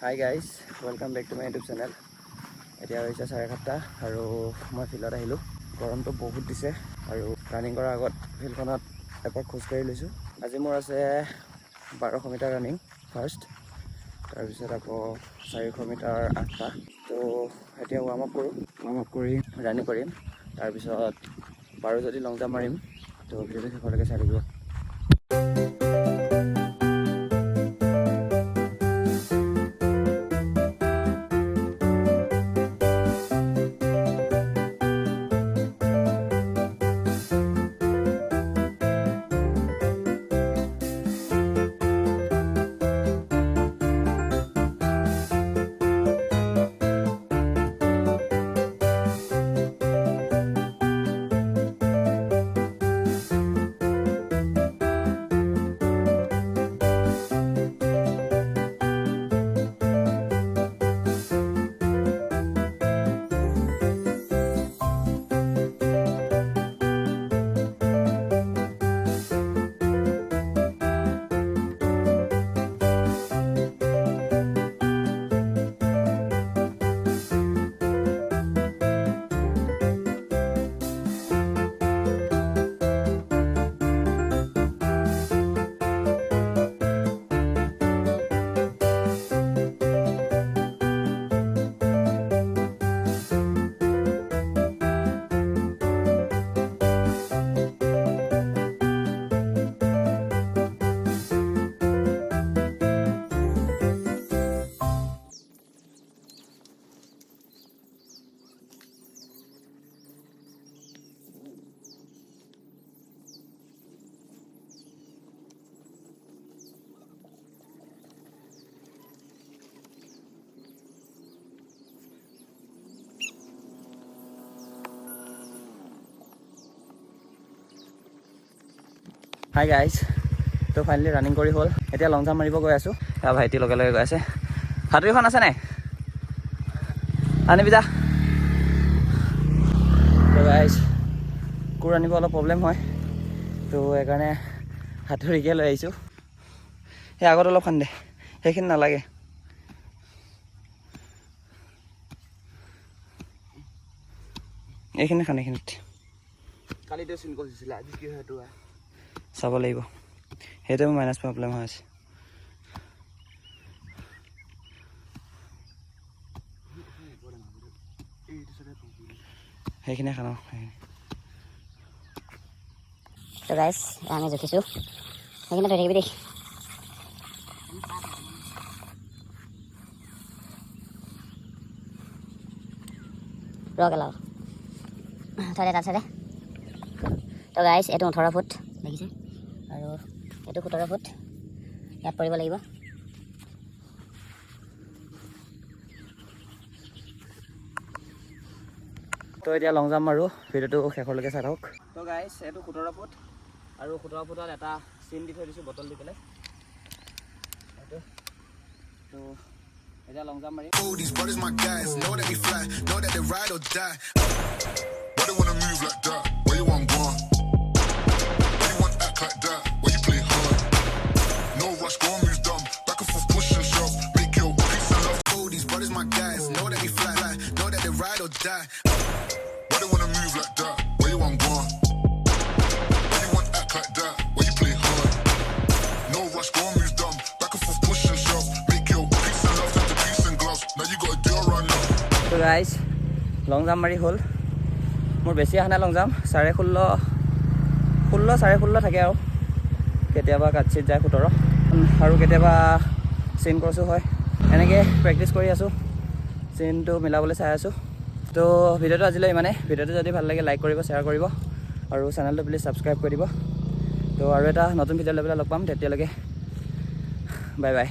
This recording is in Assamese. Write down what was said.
Hi guys, welcome back to my YouTube channel. এতিয়া হৈছে 7:30 আৰু মই ফিল্ডত আহিলো। গৰমটো বহুত দিছে আৰু ৰানিং কৰাৰ আগত ফিল্ডখনত এপাক খোজ কাঢ়ি লৈছোঁ। আজি মোৰ আছে 1200 মিটাৰ ৰানিং ফাৰ্ষ্ট, তাৰপিছত আকৌ 400 মিটাৰ 8টা। তো এতিয়া ৱাৰ্ম আপ কৰি ৰানিং কৰিম, তাৰপিছত বাৰু যদি লং জাম্প মাৰিম। তো ভিডিঅ'টো শেষলৈকে চাই থাকিব। হাই গাইজ, তো ফাইনেলি ৰানিং কৰি হ'ল। এতিয়া লং জাম্প মাৰিব গৈ আছোঁ। ভাইটি লগে লগে গৈ আছে। হাতুৰীখন আছে নাই? আনিবি যা। তো গাইজ, কোৰ আনিব অলপ প্ৰব্লেম হয়, তো সেইকাৰণে হাতুৰীকে লৈ আহিছোঁ। সেই আগত অলপ খান্দে, সেইখিনি নালাগে। এইখিনি খান, এইখিনিত কালিতো চিন কৰিছিলে, আজি কি হয় সেইটো চাব লাগিব। সেইটো মোৰ মাইনাছ প্ৰব্লেম হৈ আছে। সেইখিনি খাওঁ। তো গাইজ, আমি জুখিছোঁ, সেইখিনি ধৰি থাকিবি দেই। ৰগেলাও থৈ তাত চাইডে। তো গাইজ, এইটো 18 ফুট দেখিছে, আৰু এইটো 17 ফুট ইয়াত পৰিব লাগিব। তো এতিয়া লং জাম্প মাৰোঁ, ভিডিঅ'টো শেষলৈকে চাই থাকক। তো গাইজ, এইটো 17 ফুট আৰু 17 ফুটত এটা চিন দি থৈ দিছোঁ বটল দি পেলাই। তো এতিয়া লং জাম্প মাৰিম। These brothers my guys, know that we fly, know that they ride or die. Why they wanna move like that? Where you want gone? Why you want act like that? Why you play hard? No rush, go and move dumb. Back and forth, push and shove. Make your peace and love. Oh, these brothers my guys, know that we fly, know that they ride or die. Why they wanna move like that? Where you want gone? Why you want act like that? Why you play hard? No rush, go and move dumb. Back and forth, push and shove. Make your peace and love, turn to peace and gloves. Now you gotta do it right now. তো গাইজ, লং জাম্প মাৰি হ'ল। মোৰ বেছি অহা নাই লং জাম্প, 16.5 থাকে আৰু কেতিয়াবা কাটচিত যায় 17 আৰু কেতিয়াবা চিন ক্ৰছো হয়। এনেকৈ প্ৰেক্টিচ কৰি আছোঁ, চিনটো মিলাবলৈ চাই আছোঁ। তো ভিডিঅ'টো আজিলৈ ইমানেই। ভিডিঅ'টো যদি ভাল লাগে লাইক কৰিব, শ্বেয়াৰ কৰিব আৰু চেনেলটো প্লিজ ছাবস্ক্ৰাইব কৰি দিব। তো আৰু এটা নতুন ভিডিঅ' লৈ পেলাই লগ পাম, তেতিয়ালৈকে বাই বাই।